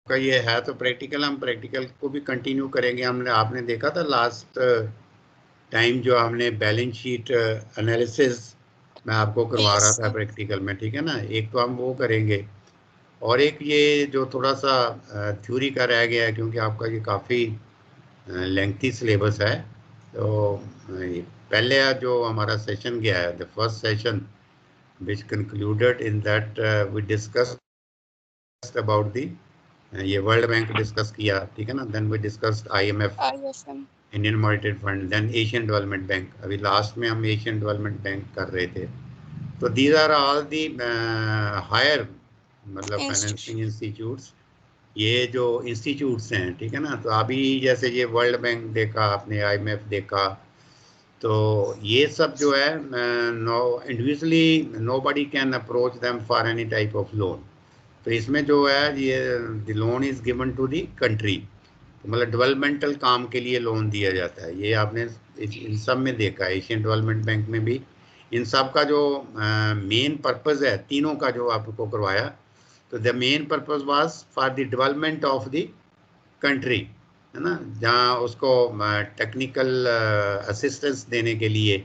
का ये है तो प्रैक्टिकल, हम प्रैक्टिकल को भी कंटिन्यू करेंगे। हमने आपने देखा था लास्ट टाइम जो हमने बैलेंस शीट एनालिसिस मैं आपको करवा रहा यस था प्रैक्टिकल में, ठीक है ना। एक तो हम वो करेंगे, और एक ये जो थोड़ा सा थ्योरी का रह गया है, क्योंकि आपका ये काफ़ी लेंथी सिलेबस है। तो पहले जो हमारा सेशन गया है, the first session which concluded in that we discussed about the, ये वर्ल्ड बैंक डिस्कस किया, ठीक है ना। Then we discussed IMF, IFM Indian monetary fund, then Asian development bank. अभी लास्ट में हम एशियन डेवलपमेंट बैंक कर रहे थे। तो these are all the higher, मतलब फाइनेंसिंग institution इंस्टीट्यूट्स, ये जो इंस्टीट्यूट्स हैं, ठीक है ना। तो अभी जैसे ये वर्ल्ड बैंक देखा आपने, IMF देखा, तो ये सब जो है no individually nobody can approach them for any type of loan. तो इसमें जो है ये the loan is given to the country, मतलब डेवलपमेंटल काम के लिए लोन दिया जाता है। ये आपने इन सब में देखा है, एशियन डेवलपमेंट बैंक में भी। इन सब का जो मेन पर्पस है, तीनों का जो आपको करवाया, तो the main purpose was for the development of the country, है ना, जहाँ उसको टेक्निकल असिस्टेंस देने के लिए।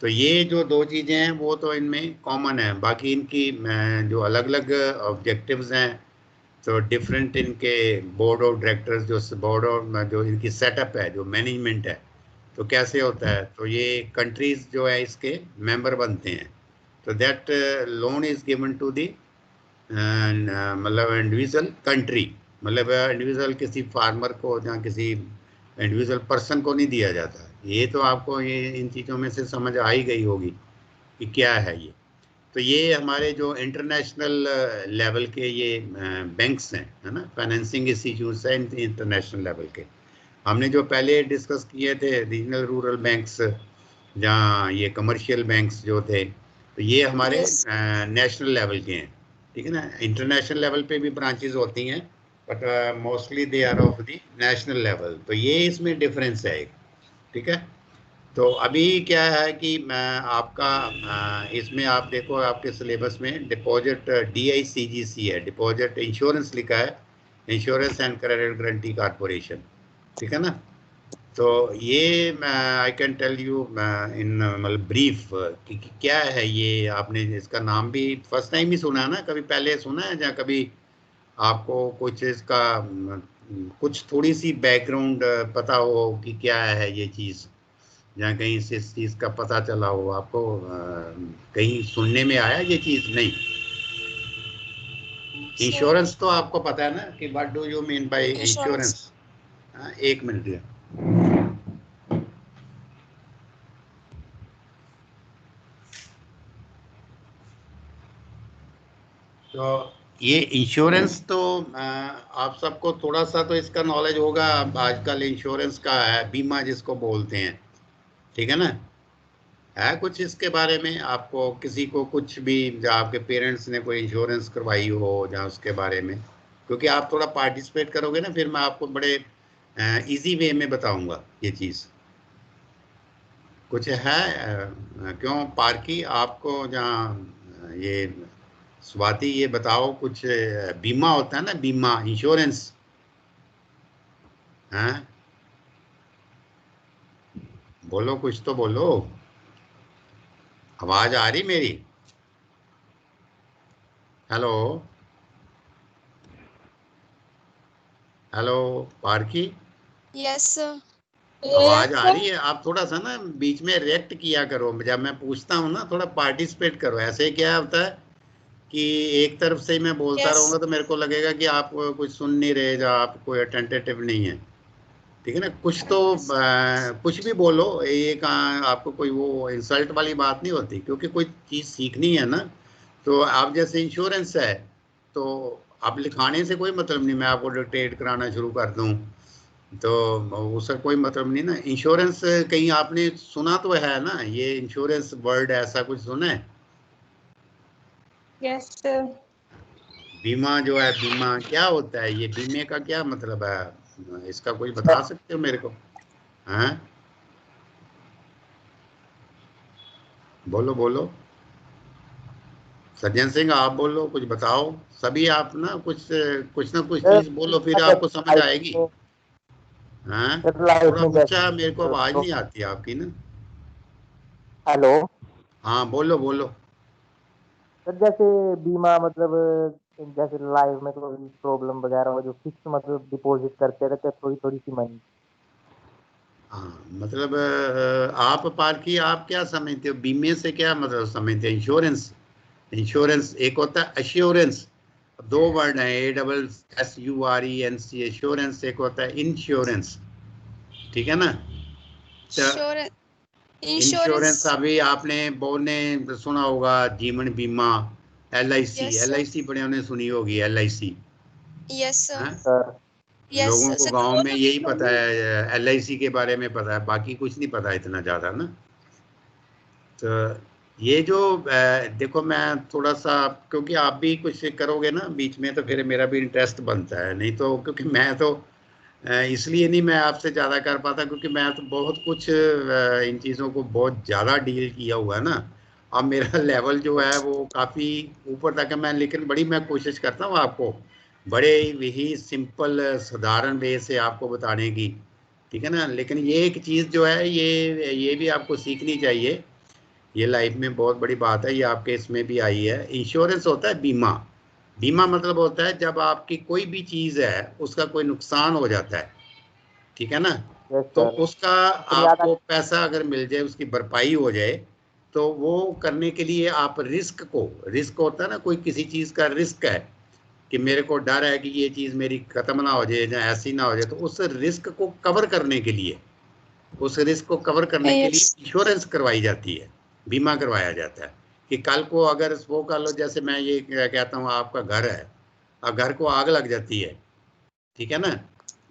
तो ये जो दो चीज़ें हैं वो तो इनमें कॉमन है। बाकी इनकी जो अलग अलग ऑब्जेक्टिव्स हैं, तो डिफरेंट इनके बोर्ड ऑफ डायरेक्टर्स, जो बोर्ड ऑफ जो इनकी सेटअप है, जो मैनेजमेंट है, तो कैसे होता है, तो ये कंट्रीज जो है इसके मेंबर बनते हैं। तो that loan is given to the मतलब इंडिविजुअल कंट्री, मतलब इंडिविजुअल किसी फार्मर को या किसी इंडिविजुअल पर्सन को नहीं दिया जाता। ये तो आपको ये इन चीज़ों में से समझ आ ही गई होगी कि क्या है ये। तो ये हमारे जो इंटरनेशनल लेवल के ये बैंक्स हैं, है ना, फाइनेंसिंग इंस्टीट्यूट्स हैं इंटरनेशनल लेवल के। हमने जो पहले डिस्कस किए थे रीजनल रूरल बैंक्स, जहाँ ये कमर्शियल बैंक्स जो थे, तो ये हमारे यस नेशनल लेवल के हैं, ठीक है ना। इंटरनेशनल लेवल पे भी ब्रांचेस होती हैं, but mostly they are of the national level. तो ये इसमें डिफरेंस है एक, ठीक है। तो अभी क्या है कि मैं आपका इसमें आप देखो, आपके सिलेबस में डिपॉजिट DICGC है, डिपॉजिट इंश्योरेंस लिखा है, insurance and credit guarantee corporation, ठीक है ना। तो ये I can tell you in मतलब ब्रीफ कि क्या है ये। आपने इसका नाम भी फर्स्ट टाइम ही सुना है ना, कभी पहले सुना है या कभी आपको कुछ इसका कुछ थोड़ी सी बैकग्राउंड पता हो कि क्या है ये चीज़, या कहीं से इस चीज़ का पता चला हो आपको, कहीं सुनने में आया ये चीज़? नहीं। सर इंश्योरेंस तो आपको पता है ना कि what do you mean by insurance insurance. हाँ, एक मिनट दिया। तो ये इंश्योरेंस तो आप सबको थोड़ा सा तो इसका नॉलेज होगा। अब आजकल इंश्योरेंस का है, बीमा जिसको बोलते हैं, ठीक है ना। है कुछ इसके बारे में आपको, किसी को कुछ भी, जो आपके पेरेंट्स ने कोई इंश्योरेंस करवाई हो जहाँ, उसके बारे में? क्योंकि आप थोड़ा पार्टिसिपेट करोगे ना, फिर मैं आपको बड़े इजी वे में बताऊंगा ये चीज़। कुछ है क्यों पार्की आपको जहाँ ये स्वाति, ये बताओ कुछ बीमा होता है ना, बीमा इंश्योरेंस, हैं? बोलो, कुछ तो बोलो। आवाज आ रही मेरी? हेलो, हेलो पार्की, यस सर आवाज आ रही है? आप थोड़ा सा ना बीच में रिएक्ट किया करो जब मैं पूछता हूँ ना, थोड़ा पार्टिसिपेट करो। ऐसे क्या होता है कि एक तरफ से ही मैं बोलता यस रहूंगा तो मेरे को लगेगा कि आप कुछ सुन नहीं रहे, या आप कोई अटेंटेटिव नहीं है, ठीक है ना। कुछ तो कुछ भी बोलो, ये कहाँ आपको कोई वो इंसल्ट वाली बात नहीं होती, क्योंकि कोई चीज़ सीखनी है ना। तो आप जैसे इंश्योरेंस है, तो आप लिखाने से कोई मतलब नहीं, मैं आपको डिक्टेट कराना शुरू कर दूं, तो उसका कोई मतलब नहीं ना। इंश्योरेंस कहीं आपने सुना तो है ना, ये इंश्योरेंस वर्ड ऐसा कुछ सुना है? यस सर बीमा जो है, बीमा क्या होता है, ये बीमे का क्या मतलब है, इसका कोई बता सकते हो मेरे को? हाँ, बोलो बोलो। सज्जन सिंह आप बोलो, कुछ बताओ। सभी आप ना कुछ कुछ ना कुछ सर चीज बोलो, फिर आपको समझ लाइफ आएगी। में हाँ, सर लाइफ थोड़ा में ऊंचा, मेरे को जैसे आवाज नहीं आती आपकी ना। हेलो हाँ बोलो बोलो। सर, जैसे बीमा मतलब जैसे लाइफ में कोई प्रॉब्लम वगैरह हो जो फिक्स मतलब डिपॉजिट करते रहते हैं थोड़ी थोड़ी सी मनी। हाँ मतलब आप पारखी, आप क्या समझते हो बीमे से, क्या मतलब समझते हो? इंश्योरेंस। इंश्योरेंस एक होता है एश्योरेंस, दो वर्ड हैं, ASSURENC, एश्योरेंस। एक होता है इंश्योरेंस, ठीक है ना? तो श्योर इंश्योरेंस। इंश्योरेंस अभी आपने बोलने सुना होगा, जीवन बीमा, LIC। Yes sir. LIC बड़े ने सुनी होगी, LIC। Yes sir. हाँ, सर यस लोगों को सर गांव में दोनों यही दोनों पता ही। है, LIC के बारे में पता है, बाकी कुछ नहीं पता इतना ज्यादा ना। तो ये जो देखो, मैं थोड़ा सा, क्योंकि आप भी कुछ करोगे ना बीच में, तो फिर मेरा भी इंटरेस्ट बनता है। नहीं तो क्योंकि मैं तो इसलिए नहीं मैं आपसे ज़्यादा कर पाता, क्योंकि मैं तो बहुत कुछ इन चीज़ों को बहुत ज़्यादा डील किया हुआ है ना। अब मेरा लेवल जो है वो काफ़ी ऊपर तक है। मैं लेकिन बड़ी मैं कोशिश करता हूँ आपको बड़े ही सिंपल साधारण वे से आपको बताने की, ठीक है ना? लेकिन ये एक चीज़ जो है, ये भी आपको सीखनी चाहिए। ये लाइफ में बहुत बड़ी बात है, ये आपके इसमें भी आई है। इंश्योरेंस होता है बीमा। बीमा मतलब होता है जब आपकी कोई भी चीज़ है उसका कोई नुकसान हो जाता है, ठीक है ना? यस तो सर। उसका सबसे ज्यादा आपको पैसा अगर मिल जाए, उसकी भरपाई हो जाए, तो वो करने के लिए आप रिस्क को, रिस्क होता है ना, कोई किसी चीज़ का रिस्क है कि मेरे को डर है कि ये चीज़ मेरी खत्म ना हो जाए या ऐसी ना हो जाए, तो उस रिस्क को कवर करने के लिए, उस रिस्क को कवर करने के लिए यस। इंश्योरेंस करवाई जाती है, बीमा करवाया जाता है। कि कल को अगर वो कर लो, जैसे मैं ये कहता हूँ, आपका घर है, अब घर को आग लग जाती है, ठीक है ना?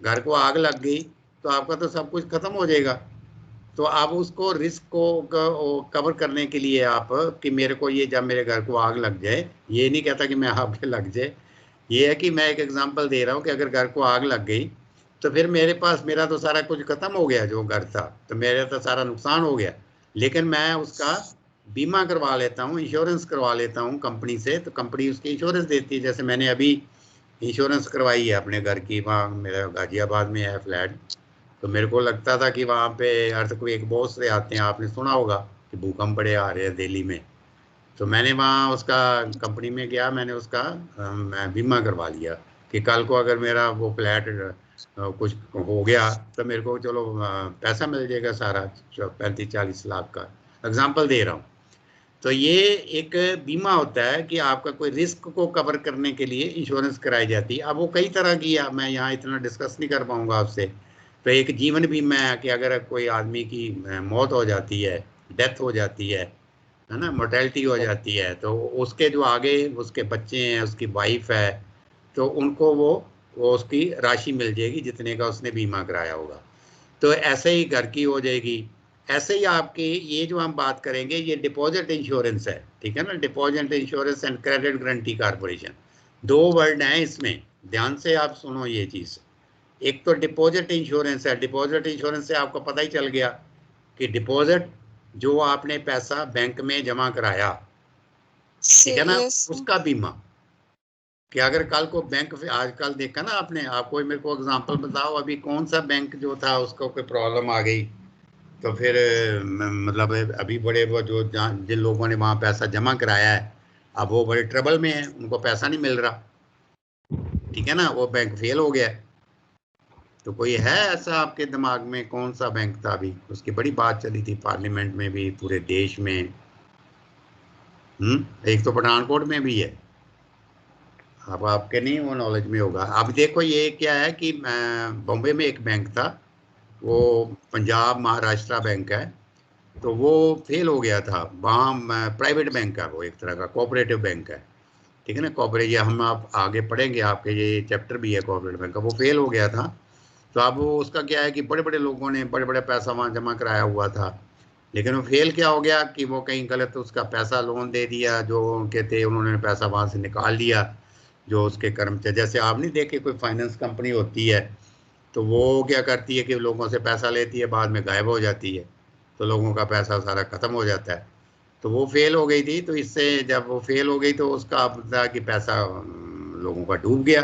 घर को आग लग गई तो आपका तो सब कुछ खत्म हो जाएगा। तो आप उसको रिस्क को कवर करने के लिए आप, कि मेरे को ये जब मेरे घर को आग लग जाए, ये नहीं कहता कि मैं आपके लग जाए, ये है कि मैं एक एग्जांपल दे रहा हूँ कि अगर घर को आग लग गई तो फिर मेरे पास, मेरा तो सारा कुछ खत्म हो गया जो घर था, तो मेरा तो सारा नुकसान हो गया। लेकिन मैं उसका बीमा करवा लेता हूँ, इंश्योरेंस करवा लेता हूँ कंपनी से, तो कंपनी उसकी इंश्योरेंस देती है। जैसे मैंने अभी इंश्योरेंस करवाई है अपने घर की, वहाँ मेरा गाजियाबाद में है फ्लैट। तो मेरे को लगता था कि वहाँ पे अर्थक्वेक बहुत से आते हैं, आपने सुना होगा कि भूकंप बड़े आ रहे हैं दिल्ली में। तो मैंने वहाँ उसका कंपनी में गया, मैंने उसका मैं बीमा करवा लिया कि कल को अगर मेरा वो फ्लैट कुछ हो गया तो मेरे को चलो पैसा मिल जाएगा सारा, 35-40 लाख का। एग्जाम्पल दे रहा हूँ। तो ये एक बीमा होता है कि आपका कोई रिस्क को कवर करने के लिए इंश्योरेंस कराई जाती है। अब वो कई तरह की है, मैं यहाँ इतना डिस्कस नहीं कर पाऊंगा आपसे। तो एक जीवन बीमा है कि अगर कोई आदमी की मौत हो जाती है, डेथ हो जाती है ना, मोर्टेलिटी हो यस जाती है, तो उसके जो आगे उसके बच्चे हैं, उसकी वाइफ है, तो उनको वो उसकी राशि मिल जाएगी जितने का उसने बीमा कराया होगा। तो ऐसे ही घर की हो जाएगी। ऐसे ही आपके ये जो हम बात करेंगे, ये डिपॉजिट इंश्योरेंस है, ठीक है ना? Deposit insurance and credit guarantee corporation, दो वर्ड हैं इसमें, ध्यान से आप सुनो ये चीज़। एक तो डिपॉजिट इंश्योरेंस है, डिपॉजिट इंश्योरेंस से आपको पता ही चल गया कि डिपॉजिट जो आपने पैसा बैंक में जमा कराया, ठीक है ना, यस। उसका बीमा। कि अगर कल को बैंक, आजकल देखा ना आपने, आप कोई मेरे को एग्जांपल बताओ, अभी कौन सा बैंक जो था उसको कोई प्रॉब्लम आ गई, तो फिर मतलब अभी बड़े वो जो जिन लोगों ने वहाँ पैसा जमा कराया है, अब वो बड़े ट्रबल में है, उनको पैसा नहीं मिल रहा, ठीक है ना, वो बैंक फेल हो गया। तो कोई है ऐसा आपके दिमाग में, कौन सा बैंक था? अभी उसकी बड़ी बात चली थी पार्लियामेंट में भी, पूरे देश में। एक तो पठानकोट में भी है। अब आपके नहीं वो नॉलेज में होगा। अब देखो ये क्या है कि बॉम्बे में एक बैंक था, वो पंजाब महाराष्ट्र बैंक है, तो वो फेल हो गया था वहाँ। प्राइवेट बैंक है वो, एक तरह का कोऑपरेटिव बैंक है, ठीक है ना? कोऑपरेटिव, ये हम आप आगे पढ़ेंगे, आपके ये चैप्टर भी है कोऑपरेटिव बैंक का। वो फेल हो गया था, तो अब वो उसका क्या है कि बड़े बड़े लोगों ने बड़े बड़े पैसा वहाँ जमा कराया हुआ था, लेकिन वो फेल क्या हो गया कि वो कहीं गलत उसका पैसा लोन दे दिया, जो उनके थे उन्होंने पैसा वहाँ से निकाल लिया। जो उसके कर्मचारी, जैसे आप नहीं देखे, कोई फाइनेंस कंपनी होती है तो वो क्या करती है कि लोगों से पैसा लेती है, बाद में गायब हो जाती है, तो लोगों का पैसा सारा खत्म हो जाता है। तो वो फेल हो गई थी, तो इससे जब वो फेल हो गई तो उसका अब था कि पैसा लोगों का डूब गया,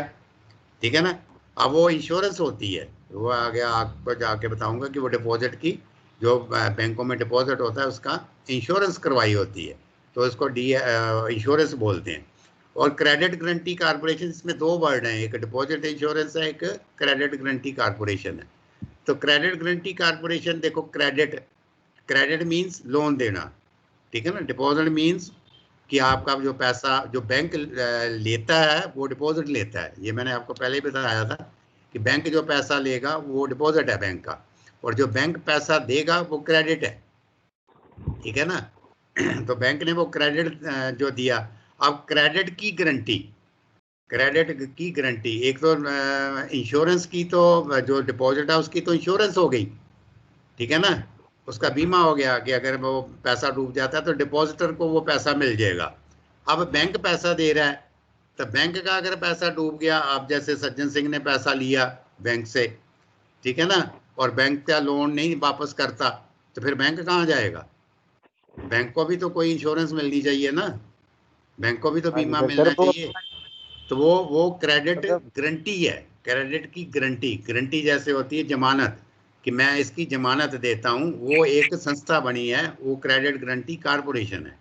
ठीक है ना। अब वो इंश्योरेंस होती है, वो आगे आपको जाके बताऊंगा कि वो डिपॉजिट की, जो बैंकों में डिपॉजिट होता है उसका इंश्योरेंस करवाई होती है, तो इसको इंश्योरेंस बोलते हैं। और क्रेडिट गारंटी कारपोरेशन, इसमें दो वर्ड हैं, एक डिपॉजिट इंश्योरेंस है, एक क्रेडिट गारंटी कारपोरेशन है। तो क्रेडिट गारंटी कारपोरेशन देखो, क्रेडिट, क्रेडिट मीन्स लोन देना, ठीक है ना। डिपॉजिट मीन्स कि आपका जो पैसा जो बैंक लेता है वो डिपॉजिट लेता है, ये मैंने आपको पहले ही बताया था कि बैंक जो पैसा लेगा वो डिपॉजिट है बैंक का, और जो बैंक पैसा देगा वो क्रेडिट है, ठीक है ना। तो बैंक ने वो क्रेडिट जो दिया, अब क्रेडिट की गारंटी, क्रेडिट की गारंटी, एक तो इंश्योरेंस की, तो जो डिपॉजिट है उसकी तो इंश्योरेंस हो गई, ठीक है ना, उसका बीमा हो गया कि अगर वो पैसा डूब जाता है तो डिपॉजिटर को वो पैसा मिल जाएगा। अब बैंक पैसा दे रहा है, तो बैंक का अगर पैसा डूब गया, आप जैसे सज्जन सिंह ने पैसा लिया बैंक से, ठीक है ना, और बैंक का लोन नहीं वापस करता, तो फिर बैंक कहाँ जाएगा? बैंक को भी तो कोई इंश्योरेंस मिलनी चाहिए ना, बैंक को भी तो हाँ जी बीमा सर। मिलना वो चाहिए। तो वो क्रेडिट मतलब गारंटी है, क्रेडिट की गारंटी, गारंटी जैसे होती है जमानत, कि मैं इसकी जमानत देता हूँ, वो एक संस्था बनी है, वो क्रेडिट गारंटी कारपोरेशन है।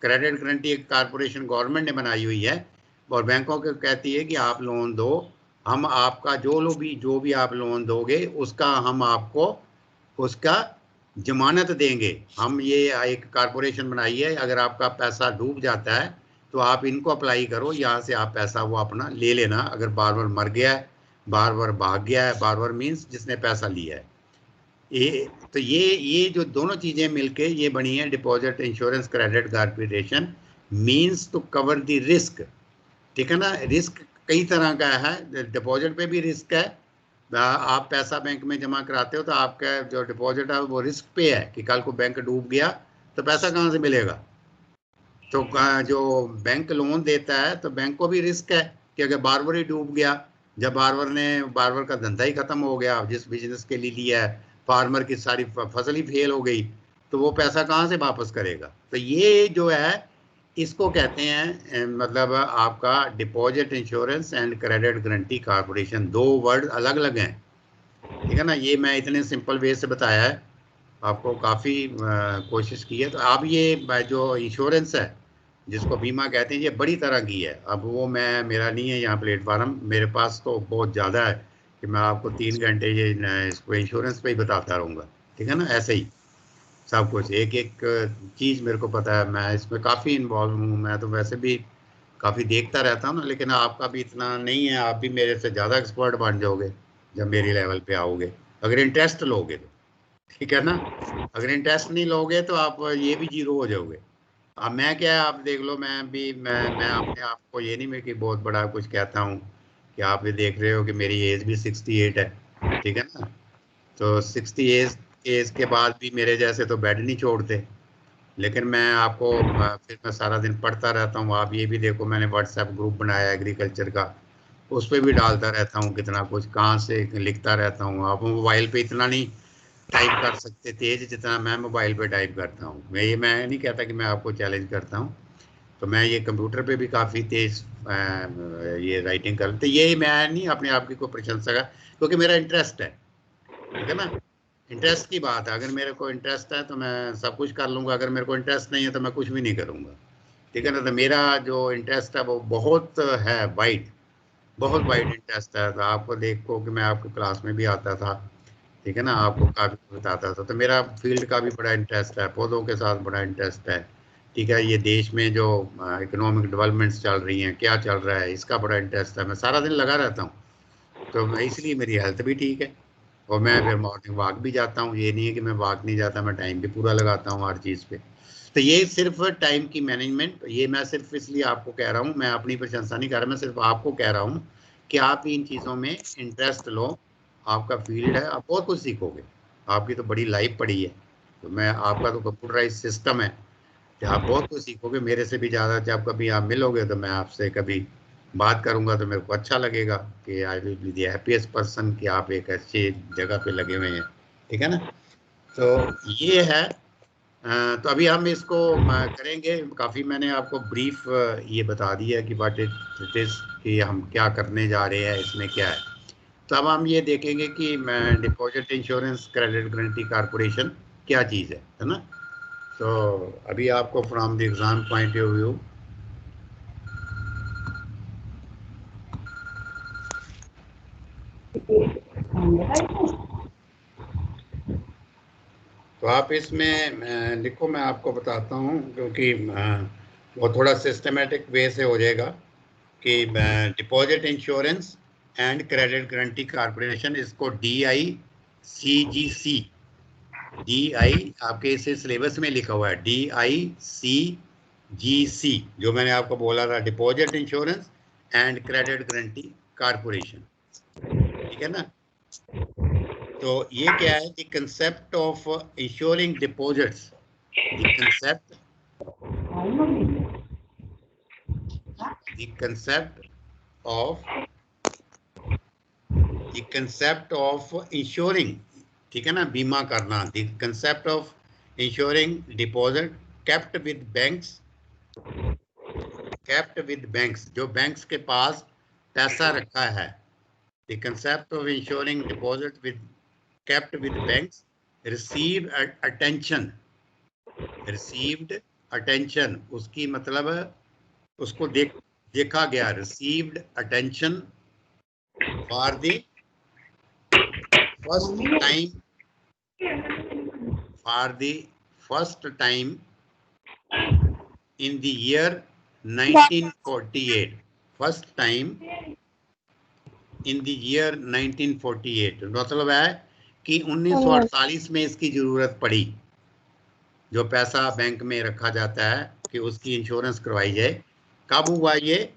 क्रेडिट गारंटी एक कारपोरेशन गवर्नमेंट ने बनाई हुई है, और बैंकों को कहती है कि आप लोन दो, हम आपका जो भी आप लोन दोगे उसका हम आपको उसका जमानत देंगे। हम ये एक कारपोरेशन बनाई है, अगर आपका पैसा डूब जाता है तो आप इनको अप्लाई करो, यहाँ से आप पैसा वो अपना ले लेना, अगर बार बार मर गया है, बार बार भाग गया है, बार बार मीन्स जिसने पैसा लिया है। तो ये जो दोनों चीजें मिलके ये बनी है deposit insurance credit corporation, means to cover the risk, ठीक है ना। रिस्क कई तरह का है, डिपॉजिट पे भी रिस्क है, आप पैसा बैंक में जमा कराते हो तो आपका जो डिपॉजिट है वो रिस्क पे है कि कल को बैंक डूब गया तो पैसा कहाँ से मिलेगा। तो जो बैंक लोन देता है तो बैंक को भी रिस्क है कि अगर बारबर ही डूब गया, जब बारबर का धंधा ही खत्म हो गया जिस बिजनेस के लिए लिया है, फार्मर की सारी फसल ही फेल हो गई, तो वो पैसा कहाँ से वापस करेगा। तो ये जो है इसको कहते हैं मतलब आपका deposit insurance and credit guarantee corporation, दो वर्ड अलग अलग हैं, ठीक है ना। ये मैं इतने सिंपल वे से बताया है, आपको काफ़ी कोशिश की है। तो अब ये जो इंश्योरेंस है जिसको बीमा कहते हैं, ये बड़ी तरह की है। अब वो मेरा नहीं है यहाँ प्लेटफार्म, मेरे पास तो बहुत ज़्यादा है कि मैं आपको 3 घंटे ये इसको इंश्योरेंस पे ही बताता रहूँगा, ठीक है ना। ऐसे ही सब कुछ एक एक चीज़ मेरे को पता है, मैं इसमें काफ़ी इन्वॉल्व हूँ, मैं तो वैसे भी काफ़ी देखता रहता हूँ ना, लेकिन आपका भी इतना नहीं है, आप भी मेरे से ज़्यादा एक्सपर्ट बन जाओगे जब मेरी लेवल पे आओगे, अगर इंटरेस्ट लोगे तो, ठीक है ना। अगर इंटरेस्ट नहीं लोगे तो आप ये भी जीरो हो जाओगे। अब मैं क्या है, आप देख लो, मैं अपने आप को ये नहीं मैं कि बहुत बड़ा कुछ कहता हूँ, कि आप ये देख रहे हो कि मेरी एज भी 68 है, ठीक है ना। तो 60 एज के बाद भी मेरे जैसे तो बेड नहीं छोड़ते, लेकिन मैं आपको फिर मैं सारा दिन पढ़ता रहता हूँ। आप ये भी देखो, मैंने व्हाट्सएप ग्रुप बनाया एग्रीकल्चर का, उस पर भी डालता रहता हूँ कितना कुछ, कहाँ से लिखता रहता हूँ। आप मोबाइल पे इतना नहीं टाइप कर सकते तेज जितना मैं मोबाइल पे टाइप करता हूँ। मैं नहीं कहता कि मैं आपको चैलेंज करता हूँ, तो मैं ये कंप्यूटर पे भी काफ़ी तेज ये राइटिंग कर, तो ये मैं नहीं अपने आप की कोई प्रशंसा का, क्योंकि मेरा इंटरेस्ट है, ठीक है ना। इंटरेस्ट की बात है, अगर मेरे को इंटरेस्ट है तो मैं सब कुछ कर लूँगा, अगर मेरे को इंटरेस्ट नहीं है तो मैं कुछ भी नहीं करूँगा, ठीक है ना। तो मेरा जो इंटरेस्ट है वो बहुत है वाइड, बहुत वाइड इंटरेस्ट है। तो आपको देखो कि मैं आपकी क्लास में भी आता था, ठीक है ना, आपको काफ़ी बताता था। तो मेरा फील्ड का भी बड़ा इंटरेस्ट है, पौधों के साथ बड़ा इंटरेस्ट है, ठीक है। ये देश में जो इकोनॉमिक डेवलपमेंट्स चल रही हैं, क्या चल रहा है, इसका बड़ा इंटरेस्ट है, मैं सारा दिन लगा रहता हूँ। तो इसलिए मेरी हेल्थ भी ठीक है, और मैं फिर मॉर्निंग वॉक भी जाता हूँ, ये नहीं है कि मैं वॉक नहीं जाता, मैं टाइम भी पूरा लगाता हूँ हर चीज़ पे। तो ये सिर्फ टाइम की मैनेजमेंट, ये मैं सिर्फ इसलिए आपको कह रहा हूँ, मैं अपनी प्रशंसा नहीं कर रहा, मैं सिर्फ आपको कह रहा हूँ कि आप इन चीज़ों में इंटरेस्ट लो, आपका फील्ड है, आप बहुत कुछ सीखोगे, आपकी तो बड़ी लाइफ पड़ी है। तो मैं आपका तो कंप्यूटराइज सिस्टम है, तो आप बहुत कुछ सीखोगे मेरे से भी ज़्यादा। जब कभी आप मिलोगे तो मैं आपसे कभी बात करूंगा तो मेरे को अच्छा लगेगा कि I will be the happiest person कि आप एक अच्छी जगह पे लगे हुए हैं, ठीक है ना। तो ये है तो अभी हम इसको करेंगे। काफ़ी मैंने आपको ब्रीफ ये बता दिया कि व्हाट इट इज़, कि हम क्या करने जा रहे हैं, इसमें क्या है। तो अब हम ये देखेंगे कि deposit insurance credit guarantee corporation क्या चीज़ है ना। तो अभी आपको from the exam point of view तो आप इसमें लिखो, मैं आपको बताता हूँ, क्योंकि वो थोड़ा सिस्टमेटिक वे से हो जाएगा कि deposit insurance and credit guarantee corporation, इसको DICGC, DI आपके इसे सिलेबस में लिखा हुआ है, DICGC, जो मैंने आपको बोला था, deposit insurance and credit guarantee corporation, ठीक है ना। तो ये क्या है, the concept of ensuring deposits, the concept of ensuring, ठीक है ना, बीमा करना, the concept of ensuring deposit kept with banks, जो बैंक्स के पास पैसा रखा है। The concept of ensuring deposit kept with banks received attention, उसकी मतलब उसको देखा गया, received attention for the first time in the year 1948, first time in the year 1948, मतलब है कि 1948 में इसकी जरूरत पड़ी, जो पैसा बैंक में रखा जाता है कि उसकी इंश्योरेंस करवाई जाए। कब हुआ ये?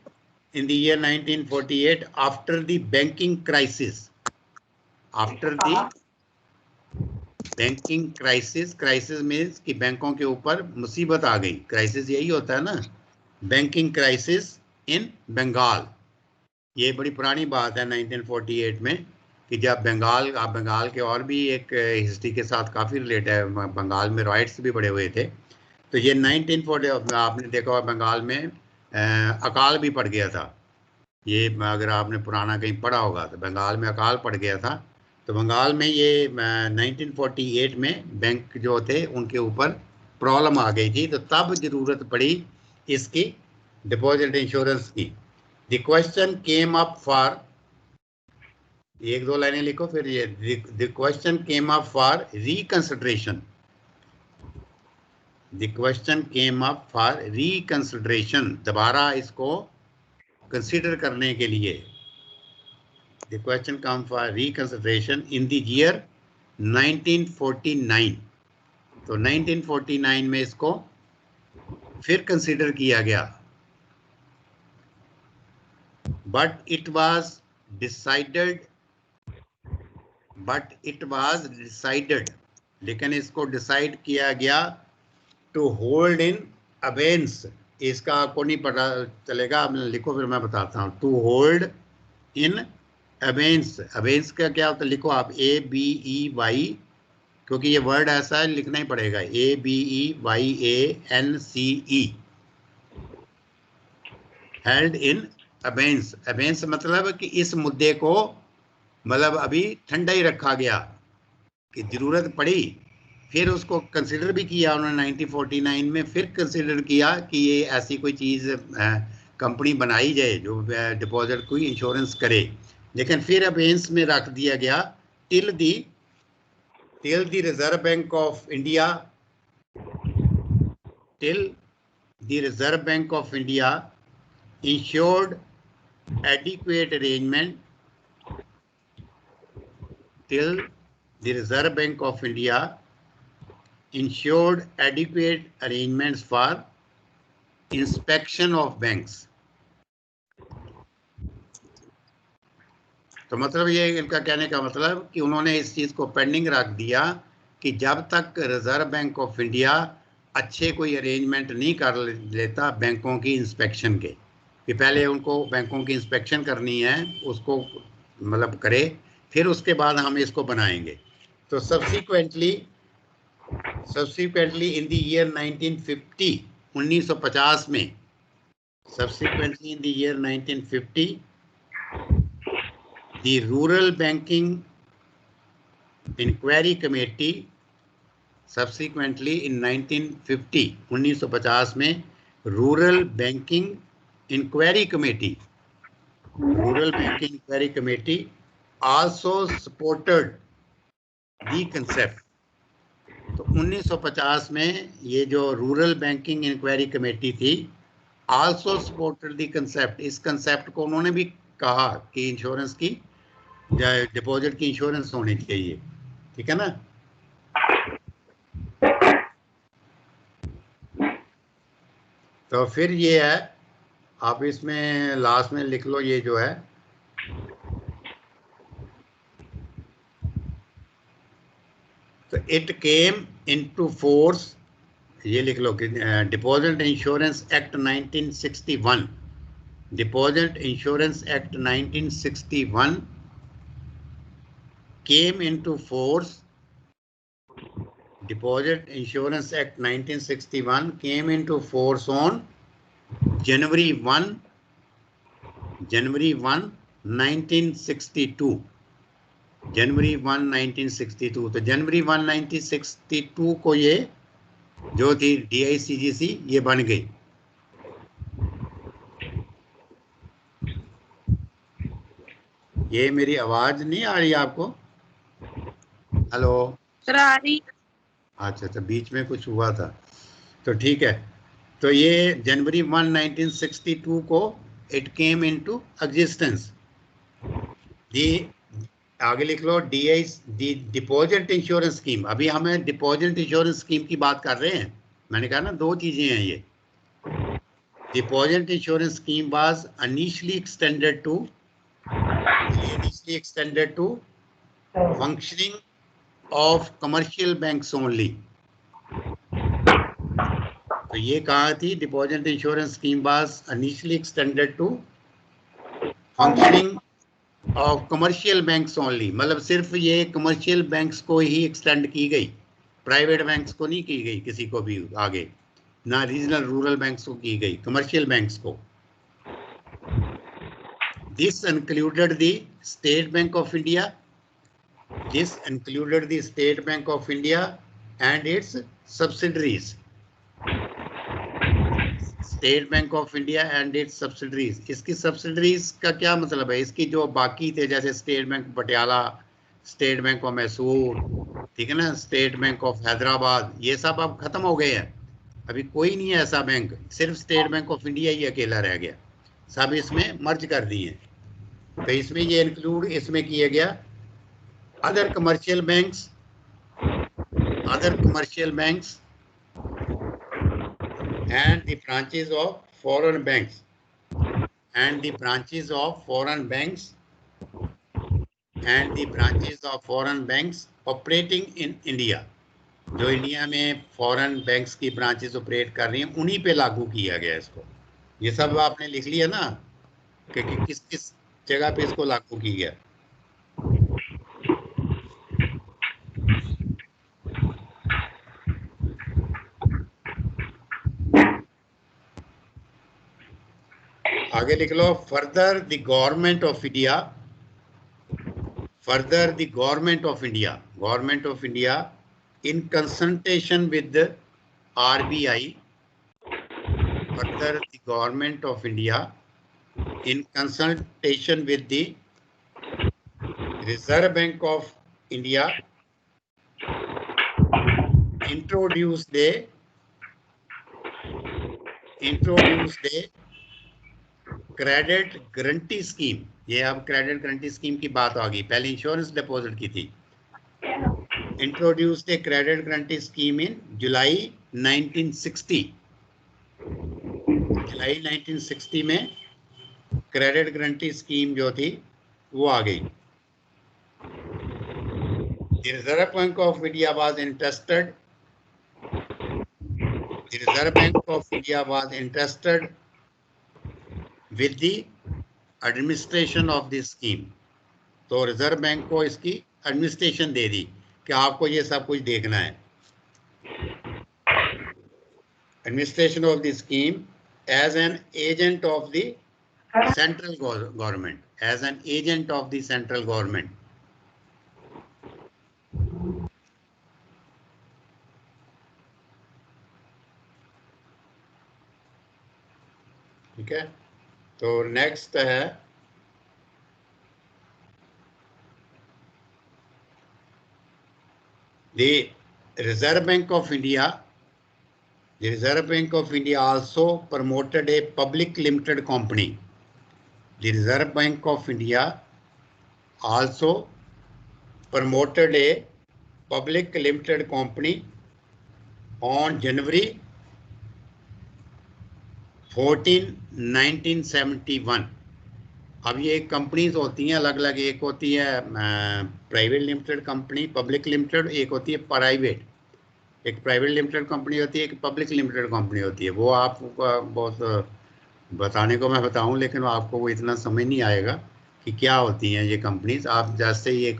In the year 1948, after the banking crisis, crisis means कि बैंकों के ऊपर मुसीबत आ गई, क्राइसिस यही होता है ना, बैंकिंग क्राइसिस इन बंगाल। ये बड़ी पुरानी बात है 1948 में, कि जब बंगाल के और भी एक हिस्ट्री के साथ काफ़ी रिलेट है, बंगाल में राइट्स भी बड़े हुए थे। तो ये 1940, आपने देखा होगा बंगाल में अकाल भी पड़ गया था। ये अगर आपने पुराना कहीं पढ़ा होगा तो बंगाल में अकाल पड़ गया था। तो बंगाल में ये 1948 में बैंक जो थे उनके ऊपर प्रॉब्लम आ गई थी, तो तब ज़रूरत पड़ी इसकी डिपॉजिट इंश्योरेंस की। The question came up for, एक दो लाइनें लिखो फिर ये, the question came up for reconsideration, the question came up for reconsideration, दोबारा इसको कंसीडर करने के लिए। The question come for reconsideration in the year 1949, तो 1949 में इसको फिर कंसीडर किया गया, बट इट वाज डिसाइडेड, लेकिन इसको डिसाइड किया गया टू होल्ड इन अबेंस। इसका आपको नहीं पता चलेगा, आप लिखो फिर मैं बताता हूँ। टू होल्ड इन अबेंस, अबेंस का क्या होता है, लिखो आप ABEY, क्योंकि ये वर्ड ऐसा है लिखना ही पड़ेगा, ABEYANCE, हेल्ड इन अबेंस। अबेंस मतलब कि इस मुद्दे को मतलब अभी ठंडा ही रखा गया, कि ज़रूरत पड़ी, फिर उसको कंसिडर भी किया उन्होंने 1949 में, फिर कंसिडर किया कि ये ऐसी कोई चीज़ कंपनी बनाई जाए जो डिपॉजिट कोई इंश्योरेंस करे, लेकिन फिर अबेंस में रख दिया गया till the reserve bank of India, ensured adequate arrangement, till the Reserve Bank of India ensured adequate arrangements for inspection of banks. तो मतलब ये इनका कहने का मतलब कि उन्होंने इस चीज़ को पेंडिंग रख दिया कि जब तक रिजर्व बैंक ऑफ इंडिया अच्छे कोई अरेंजमेंट नहीं कर लेता बैंकों की इंस्पेक्शन के, कि पहले उनको बैंकों की इंस्पेक्शन करनी है, उसको मतलब करे, फिर उसके बाद हम इसको बनाएंगे। तो subsequently Subsequently in the year 1950, 1950 में, subsequently in the year 1950, the Rural Banking Inquiry Committee, subsequently in 1950, 1950 में Rural Banking Inquiry Committee, Rural Banking Inquiry Committee also supported the concept. तो 1950 में ये जो रूरल बैंकिंग इंक्वायरी कमेटी थी also supported the concept. इस concept को उन्होंने भी कहा कि इंश्योरेंस की, डिपॉजिट की इंश्योरेंस होनी चाहिए. ठीक है ना. तो फिर ये है, आप इसमें लास्ट में लिख लो ये जो है, तो इट केम इनटू फोर्स, ये लिख लो कि deposit insurance act 1961, deposit insurance act 1961 came into force. Deposit Insurance Act 1961 came into force on January 1, 1962. January 1, 1962. तो January 1, 1962 को ये जो थी DICGC ये बन गई. ये मेरी आवाज नहीं आ रही आपको? हेलो सर आ रही. अच्छा, तो बीच में कुछ हुआ था, तो ठीक है. तो ये जनवरी 1, 1962 को इट केम इनटू एग्जिस्टेंस. आगे लिख लो डिपॉजिट इंश्योरेंस स्कीम. अभी हमें डिपॉजिट इंश्योरेंस स्कीम की बात कर रहे हैं. मैंने कहा ना दो चीजें हैं ये. Deposit insurance scheme was initially extended to functioning of commercial banks only. तो ये कहा थी deposit insurance scheme was initially extended to functioning of commercial banks only. मतलब सिर्फ ये कमर्शियल बैंक्स को ही एक्सटेंड की गई, प्राइवेट बैंक्स को नहीं की गई, किसी को भी आगे, ना रीजनल रूरल बैंक्स को की गई, कमर्शियल बैंक्स को. This included the state bank of India. This included the State Bank of India and its subsidiaries. State Bank of India and its subsidiaries. इसकी subsidiaries का क्या मतलब है? इसकी जो बाकी थे जैसे state bank Patiala, state bank of Mysore, ठीक है ना, स्टेट बैंक ऑफ हैदराबाद, ये सब अब खत्म हो गए हैं. अभी कोई नहीं है ऐसा बैंक, सिर्फ स्टेट बैंक ऑफ इंडिया ही अकेला रह गया. सब इसमें मर्ज कर दिए. तो इसमें ये इंक्लूड इसमें किया गया other commercial banks and the branches of foreign banks operating in India. जो इंडिया में फॉरेन बैंक्स की ब्रांचेस ऑपरेट कर रही हैं उन्हीं पे लागू किया गया इसको. ये सब आपने लिख लिया ना कि किस किस जगह पे इसको लागू किया गया. आगे लिख लो. Further the government of India in consultation with RBI. Further the government of India in consultation with the reserve bank of India introduced a credit guarantee scheme. ये अब क्रेडिट गारंटी स्कीम की बात आ गई, पहले इंश्योरेंस डिपॉजिट की थी. Introduced a credit guarantee scheme in July 1960. जुलाई 1960 में क्रेडिट गारंटी स्कीम जो थी वो आ गई. The Reserve Bank of India was interested with the administration of this scheme. तो रिजर्व बैंक को इसकी एडमिनिस्ट्रेशन दे दी कि आपको ये सब कुछ देखना है. administration of the scheme as an agent of the central government, as an agent of the central government. ठीक है, तो नेक्स्ट है the Reserve Bank of India. The Reserve Bank of India also promoted a public limited company. The Reserve Bank of India also promoted a public limited company on January 14, 1971. अब ये companies होती हैं अलग अलग, एक होती है private limited company, public limited, एक होती है प्राइवेट। एक प्राइवेट लिमिटेड कंपनी होती है, एक पब्लिक लिमिटेड कंपनी होती है। वो आपको बहुत बताने को मैं बताऊं, लेकिन आपको वो इतना समझ नहीं आएगा कि क्या होती हैं ये कंपनीज। आप जैसे ही एक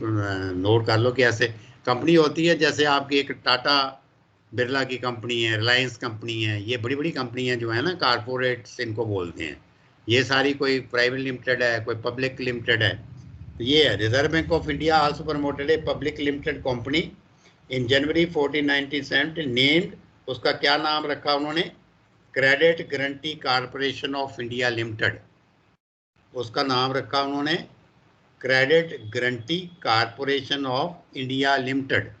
नोट कर लो कि ऐसे कंपनी होती है, जैसे आपकी एक टाटा बिरला की कंपनी है, रिलायंस कंपनी है, ये बड़ी बड़ी कंपनियां जो है ना, कारपोरेट्स इनको बोलते हैं। ये सारी कोई प्राइवेट लिमिटेड है, कोई पब्लिक लिमिटेड है। तो ये है reserve bank of India also promoted a public limited company in January 14, 1970 named, उसका क्या नाम रखा उन्होंने, credit guarantee corporation of India limited. उसका नाम रखा उन्होंने credit guarantee corporation of India limited.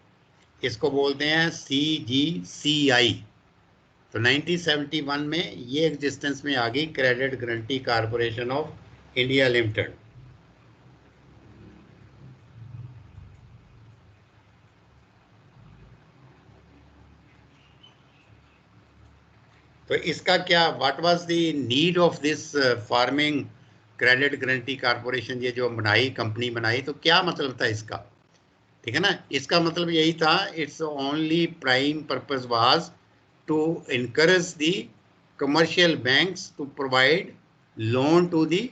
इसको बोलते हैं CGCI। तो 1971 में ये एग्जिस्टेंस में आ गई credit guarantee corporation of India limited. तो इसका क्या, what was the need of this farming credit guarantee corporation, ये जो बनाई कंपनी बनाई, तो क्या मतलब था इसका, ठीक है ना। इसका मतलब यही था, its only prime purpose was to encourage the commercial banks to provide loan to the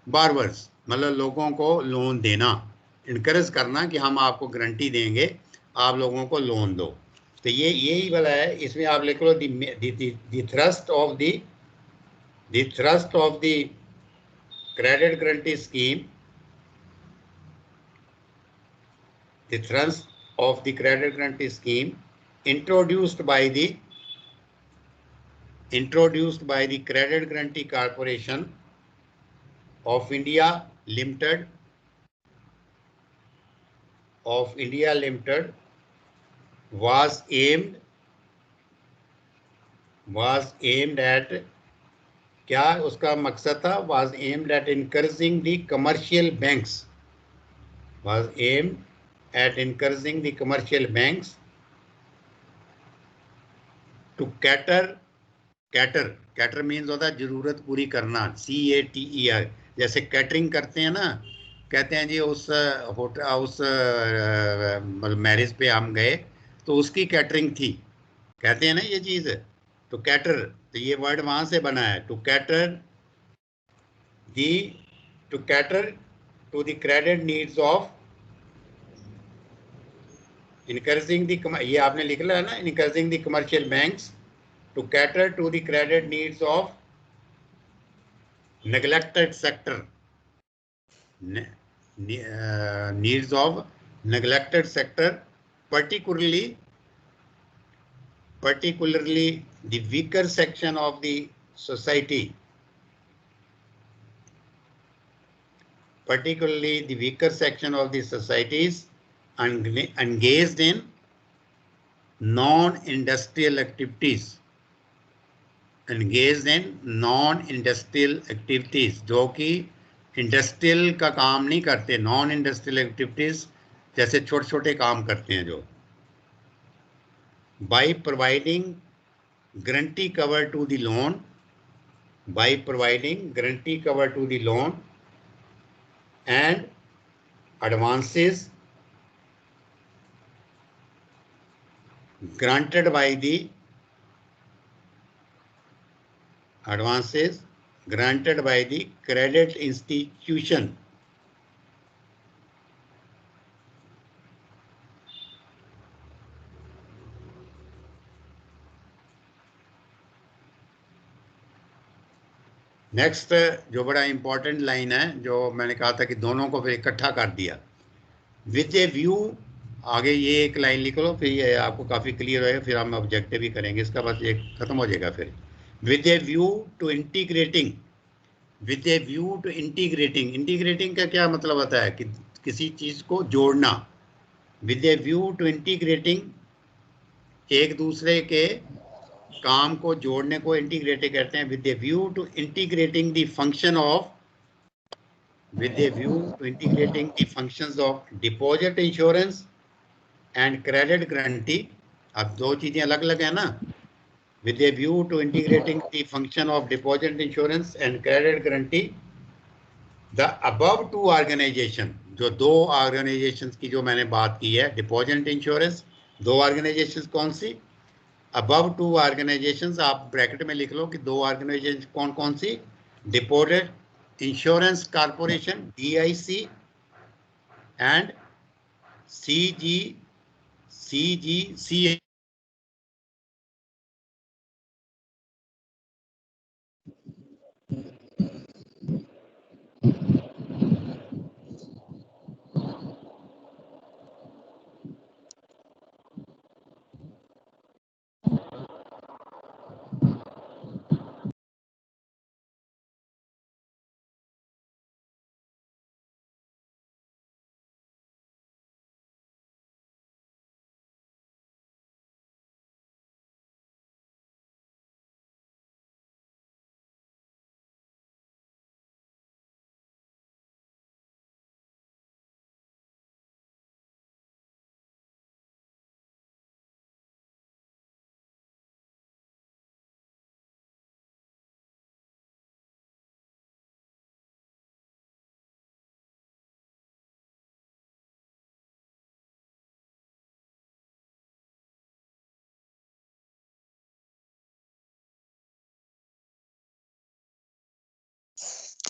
borrowers, मतलब लोगों को लोन देना, इनकरेज करना कि हम आपको गारंटी देंगे, आप लोगों को लोन दो। तो ये यही वाला है। इसमें आप लिख लो the thrust of the credit guarantee scheme, the thrust of the credit guarantee scheme introduced by the Credit Guarantee Corporation of India Limited was aimed at, क्या उसका मकसद था, was aimed at encouraging the commercial banks to cater means होता है जरूरत पूरी करना, CATER। जैसे कैटरिंग करते हैं ना, कहते हैं जी उस होटल उस मतलब मैरिज पे हम गए तो उसकी कैटरिंग थी, कहते हैं ना ये चीज़। तो कैटर, तो ये वर्ड वहां से बना है, to cater to the credit needs of encouraging the, ये आपने लिख लिया है ना, encouraging the commercial banks to cater to the credit needs of neglected sector, needs of neglected sector, particularly the weaker section of the society, engaged in non-industrial activities, जो कि industrial का काम नहीं करते, नॉन इंडस्ट्रियल एक्टिविटीज जैसे छोटे छोटे काम करते हैं जो, by providing guarantee cover to the loan, and advances granted by the credit institution, next जो बड़ा इंपॉर्टेंट लाइन है, जो मैंने कहा था कि दोनों को फिर इकट्ठा कर दिया विद ए व्यू। आगे ये एक लाइन लिख लो, फिर ये आपको काफ़ी क्लियर होएगा, फिर हम ऑब्जेक्टिव भी करेंगे इसका, बस ये खत्म हो जाएगा फिर। With a view to integrating, with a view to integrating, integrating का क्या मतलब होता है कि किसी चीज़ को जोड़ना। With a view to integrating, एक दूसरे के काम को जोड़ने को इंटीग्रेटेड कहते हैं। With a view to integrating the function of, with a view to integrating the functions of deposit insurance and credit guarantee। अब दो चीजें अलग अलग है ना। with a view to integrating the function of deposit insurance and credit guarantee, the above two organization, जो दो organisations की जो मैंने बात की है, डिपॉजिट इंश्योरेंस, दो ऑर्गेनाइजेशंस कौन सी, अबव टू ऑर्गेनाइजेशंस, आप ब्रैकेट में लिख लो कि दो ऑर्गेनाइजेशन कौन कौन सी, deposit insurance corporation DIC and CGCA।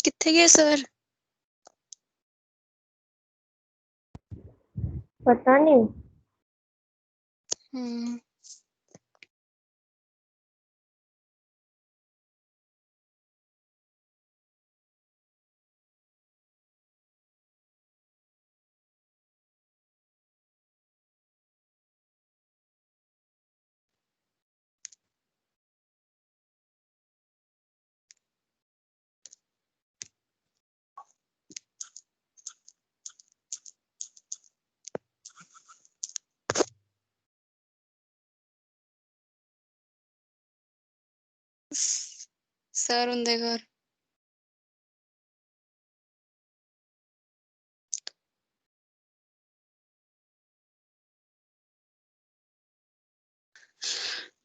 कितने गए सर? पता नहीं। हम्म। सर उनके घर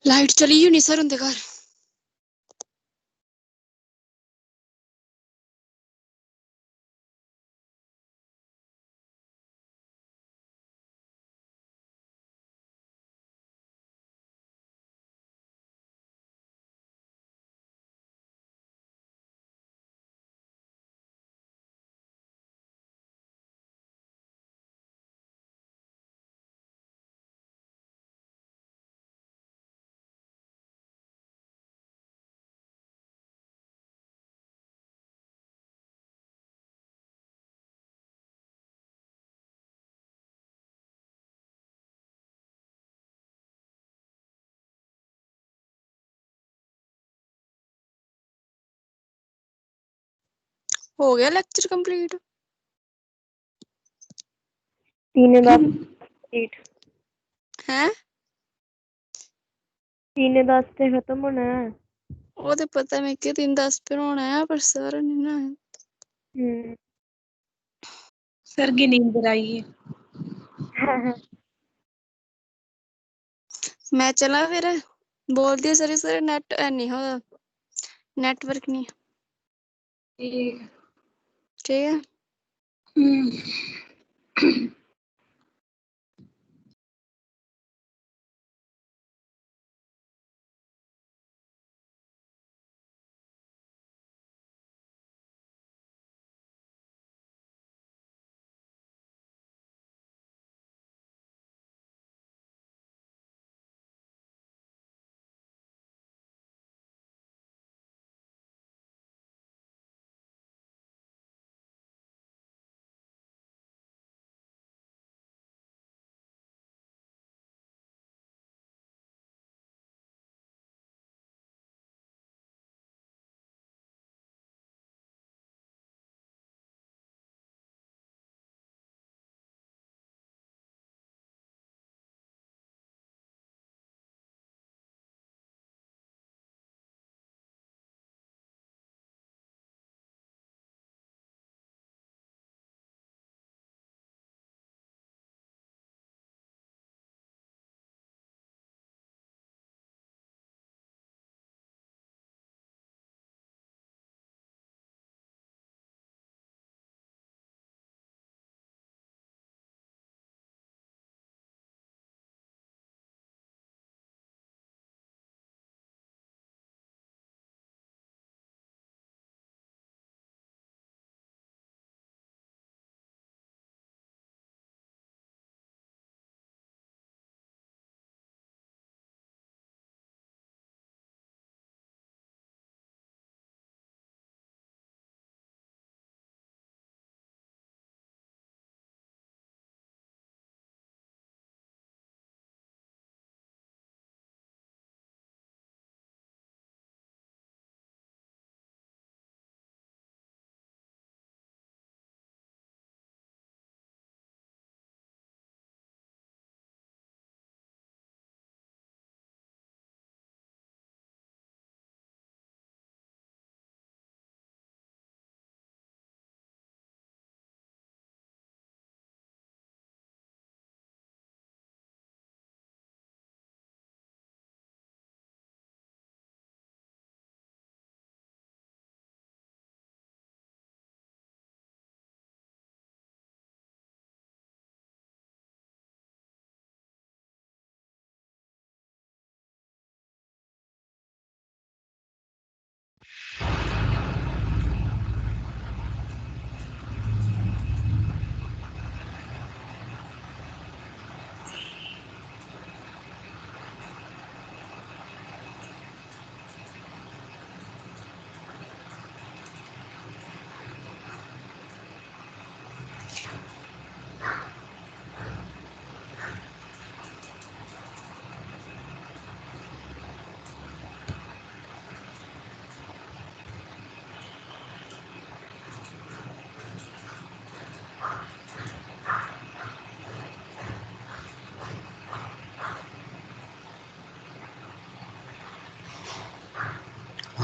लाइट चली ही नहीं सर उनके घर। हो गया लेक्चर कंप्लीट? 3:10 हैं? 3:10 ਤੇ ਖਤਮ ਹੋਣਾ ਹੈ। वो तो पता मैं कि 3:10 पे होना है, पर सर नहीं ना है। सर की नींद आई है। मैं चला फिर, बोल दिया सर, सर नेट नहीं हो, नेटवर्क नहीं। ठीक है।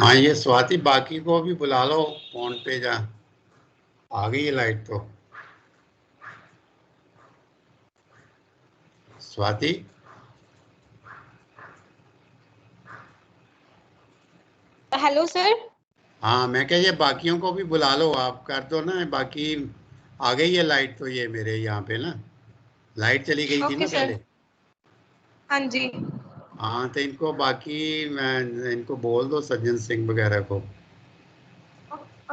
हाँ ये स्वाति बाकी को भी बुला लो फोन पे। जा आ गई है लाइट तो। Swati hello sir. हाँ मैं कह ये बाकियों को भी बुला लो, आप कर दो ना बाकी। आ गई है लाइट तो ये मेरे यहाँ पे ना, लाइट चली गई थी ओके ना सर। पहले। हाँ जी। हाँ तो इनको बाकी इनको बोल दो सज्जन सिंह वगैरह को।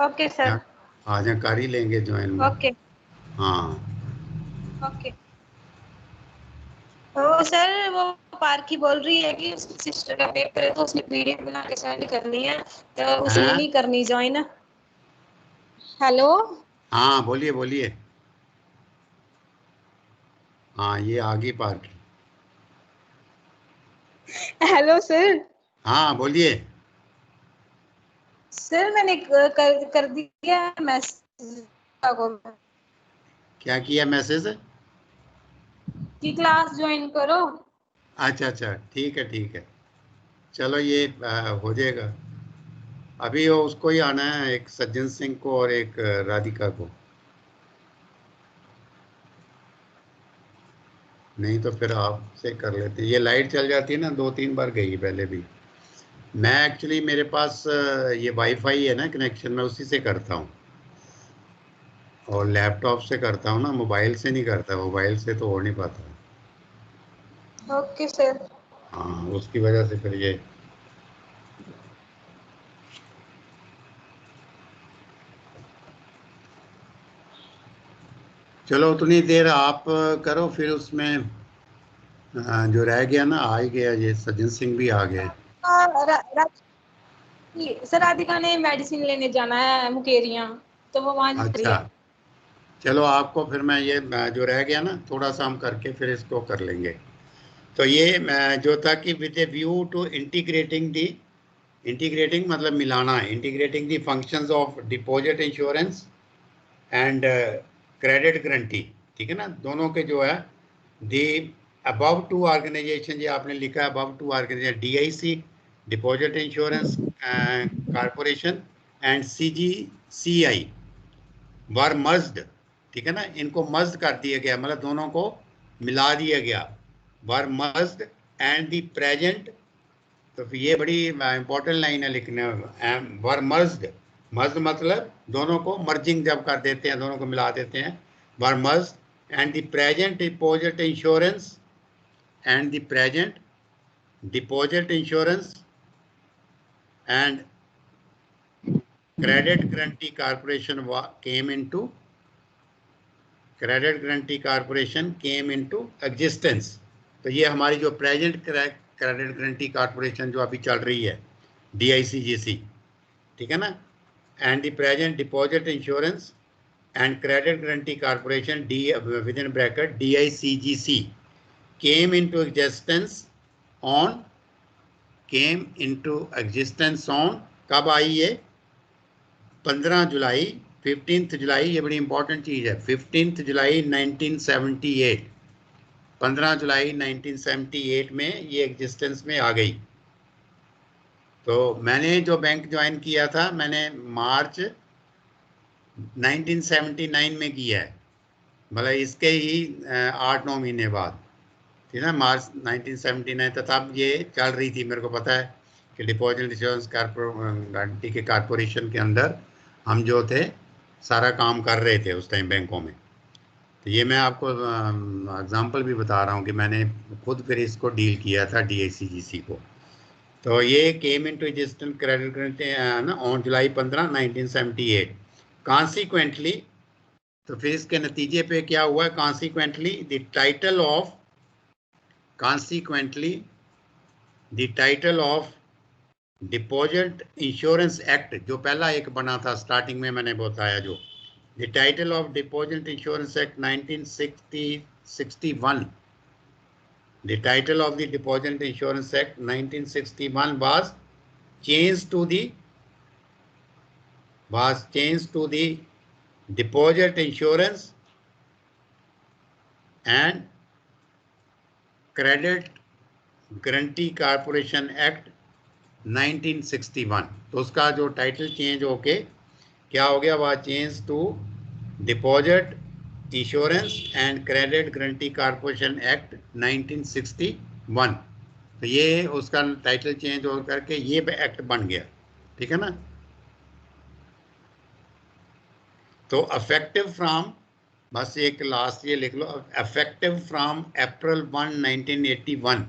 Okay sir. आज कर ही लेंगे ज्वाइन में। ओके हाँ ओके। तो सर वो पार्की बोल रही है कि उसकी सिस्टर का पेपर है तो उसने पीडीएफ बना के सेंड करनी है, तो उसने हैं? नहीं करनी ज्वाइन। हेलो। हाँ बोलिए बोलिए। हाँ ये आ गई पार्क। Hello sir. हाँ बोलिए। सर मैंने कर दिया मैसेज को क्या किया मैसेज? कि क्लास ज्वाइन करो। अच्छा अच्छा ठीक है चलो ये हो जाएगा। अभी वो उसको ही आना है, एक सज्जन सिंह को और एक राधिका को। नहीं तो फिर आपसे कर लेते। ये लाइट चल जाती है ना, 2-3 बार गई पहले भी। मैं एक्चुअली मेरे पास ये वाईफाई है ना कनेक्शन, मैं उसी से करता हूँ और लैपटॉप से करता हूँ ना, मोबाइल से नहीं करता। मोबाइल से तो हो नहीं पाता। Okay sir. हाँ उसकी वजह से फिर ये। चलो उतनी देर आप करो, फिर उसमें जो रह गया ना, आ ही गया, ये सज्जन सिंह भी आ गए। सर राधिका ने मेडिसिन लेने जाना है मुकेरिया, तो वो वहां जा रही अच्छा है। चलो आपको फिर मैं ये जो रह गया ना थोड़ा सा हम करके फिर इसको कर लेंगे। तो ये जो था कि with a view to integrating the, integrating मतलब मिलाना है, integrating the functions of deposit insurance and credit guarantee. ठीक है ना, दोनों के जो है दी अबव टू ऑर्गेनाइजेशन, ये आपने लिखा है above two organisation, DIC deposit insurance corporation and CGCI were merged. ठीक है ना, इनको मर्ज कर दिया गया, मतलब दोनों को मिला दिया गया। वर मर्ज्ड एंड द प्रेजेंट, तो फिर ये बड़ी इंपॉर्टेंट लाइन है लिखने। वर मर्ज्ड, मर्ज मतलब दोनों को मर्जिंग जब कर देते हैं, दोनों को मिला देते हैं। Were merged and the present deposit insurance and the present deposit insurance and credit guarantee corporation came into, credit guarantee corporation came into existence. तो ये हमारी जो प्रेजेंट क्रेडिट गारंटी कारपोरेशन जो अभी चल रही है, डीआईसीजीसी, ठीक है ना, and the present deposit insurance and credit guarantee corporation D with in bracket DICGC came into existence on, came into existence on, कब आई ये? 15 जुलाई, 15 जुलाई, ये बड़ी इंपॉर्टेंट चीज़ है, 15 जुलाई 1978, 15 जुलाई 1978 में ये एग्जिस्टेंस में आ गई। तो मैंने जो बैंक ज्वाइन किया था मैंने मार्च 1979 में किया है, मतलब इसके ही 8-9 महीने बाद, ठीक है ना, मार्च 1979 तक तब ये चल रही थी। मेरे को पता है कि डिपॉजिट इंश्योरेंस गारंटी के कारपोरेशन के अंदर हम जो थे सारा काम कर रहे थे उस टाइम बैंकों में। तो ये मैं आपको एग्जांपल भी बता रहा हूँ कि मैंने खुद फिर इसको डील किया था डीआईसीजीसी को। तो ये केम इनटू एग्जिस्टेंस क्रेडिट गारंटी ना ऑन जुलाई 15 1978। कॉन्सिक्वेंटली, तो फिर इसके नतीजे पे क्या हुआ? Consequently the title of, consequently the title of deposit insurance act, जो पहला एक बना था स्टार्टिंग में मैंने बताया, जो the title of deposit insurance act 1961, the title of the Deposit Insurance Act 1961 was changed to the Deposit Insurance and Credit Guarantee Corporation Act 1961। तो उसका जो टाइटल चेंज होके क्या हो गया, वह change to deposit insurance and credit guarantee corporation act 1961। तो ये उसका टाइटल चेंज हो करके ये एक्ट बन गया, ठीक है ना। तो अफेक्टिव फ्रॉम, बस एक लास्ट ये लिख लो, affective from April 1, 1981,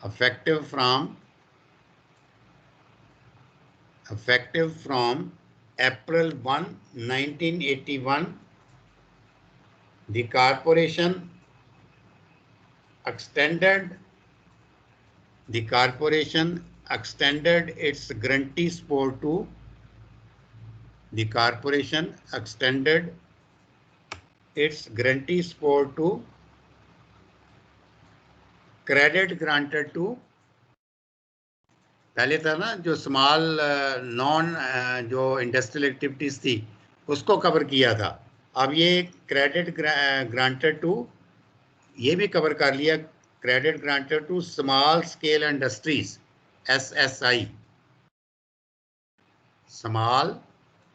effective from April 1, 1981, the corporation extended its guarantees to credit granted to, पहले था ना जो स्मॉल नॉन जो इंडस्ट्रियल एक्टिविटीज थी उसको कवर किया था, अब ये क्रेडिट ग्रांटेड टू ये भी कवर कर लिया, credit granted to small scale industries, SSI, small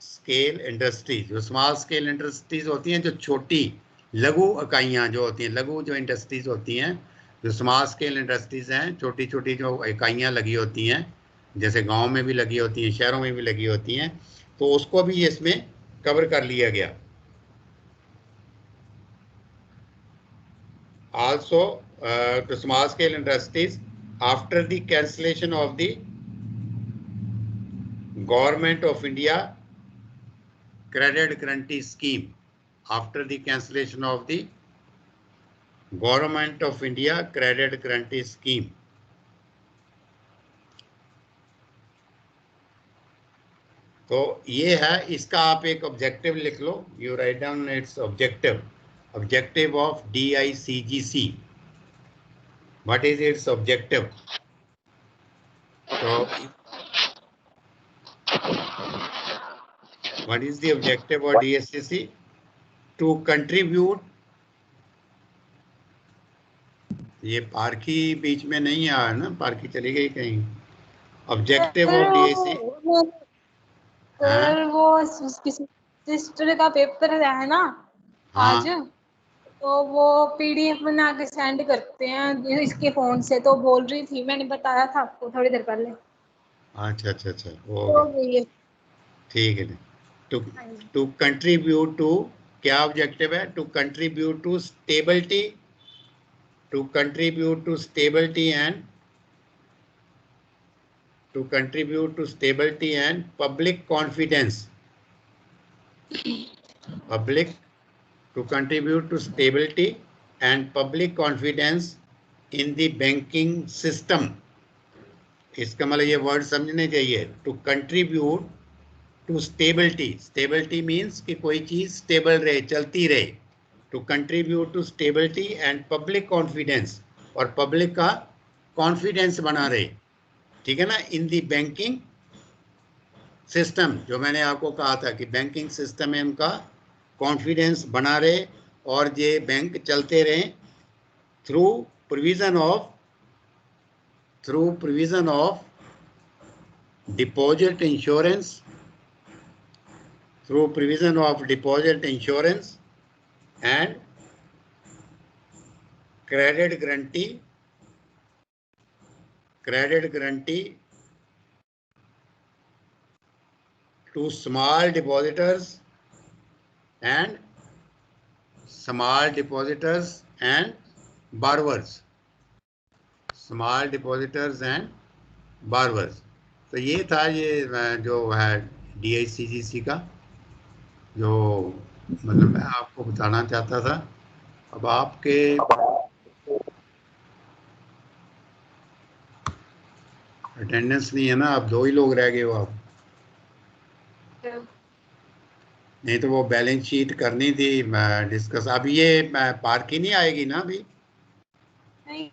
scale industries. जो स्मॉल स्केल इंडस्ट्रीज होती हैं, जो छोटी लघु इकाइयाँ जो होती हैं, लघु जो इंडस्ट्रीज होती हैं, जो स्मॉल स्केल इंडस्ट्रीज हैं, छोटी छोटी जो इकाइयाँ लगी होती हैं, जैसे गांव में भी लगी होती हैं, शहरों में भी लगी होती हैं, तो उसको भी इसमें कवर कर लिया गया। Also to small scale industries after the cancellation of the Government of India credit guarantee scheme, after the cancellation of the Government of India credit guarantee scheme, तो ये है, इसका आप एक ऑब्जेक्टिव लिख लो, you write down its objective of DICGC। What is its objective? तो what is the objective of DICGC? To contribute, ये पार्की बीच में नहीं आया ना, पार्की चली गई कहीं। ऑब्जेक्टिव ऑफ DICGC, सर वो किसी सिस्टर का पेपर है ना आज, तो वो PDF बना के सेंड करते हैं इसके फोन से, तो बोल रही थी, मैंने बताया था आपको थोड़ी देर पहले। अच्छा, तो ठीक है। टू कंट्रीब्यूट टू, क्या ऑब्जेक्टिव है? To contribute to stability, and public confidence, in the banking system। इसका मतलब ये वर्ड समझने चाहिए, to contribute to stability means कि कोई चीज स्टेबल रहे, चलती रहे, to contribute to stability and public confidence, और पब्लिक का कॉन्फिडेंस बना रहे, ठीक है ना, इन दी बैंकिंग सिस्टम। जो मैंने आपको कहा था कि बैंकिंग सिस्टम में उनका कॉन्फिडेंस बना रहे और ये बैंक चलते रहे through provision of deposit insurance, and credit guarantee to small depositors and borrowers, तो ये था, ये जो है DICGC का जो मतलब मैं आपको बताना चाहता था। अब आपके अटेंडेंस नहीं है ना, अब 2 ही लोग रह गए हो आप, नहीं तो वो बैलेंस शीट करनी थी डिस्कस। अभी ये पार्क ही नहीं आएगी ना अभी? नहीं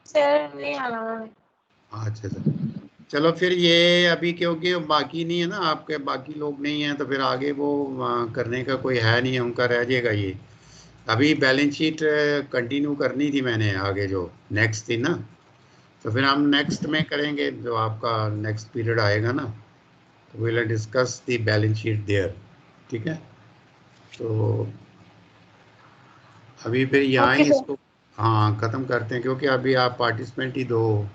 सर, नहीं आना। अच्छा, चलो फिर ये अभी, क्योंकि बाकी नहीं है ना, आपके बाकी लोग नहीं हैं, तो फिर आगे वो करने का कोई है नहीं है, उनका रह जाएगा ये। अभी बैलेंस शीट कंटिन्यू करनी थी मैंने, आगे जो नेक्स्ट थी ना, तो फिर हम नेक्स्ट में करेंगे, जो आपका नेक्स्ट पीरियड आएगा ना, तो will discuss the balance sheet there, ठीक है। तो अभी फिर यहाँ ही Okay, sir. इसको हाँ ख़त्म करते हैं, क्योंकि अभी आप पार्टिसिपेंट ही 2 हो।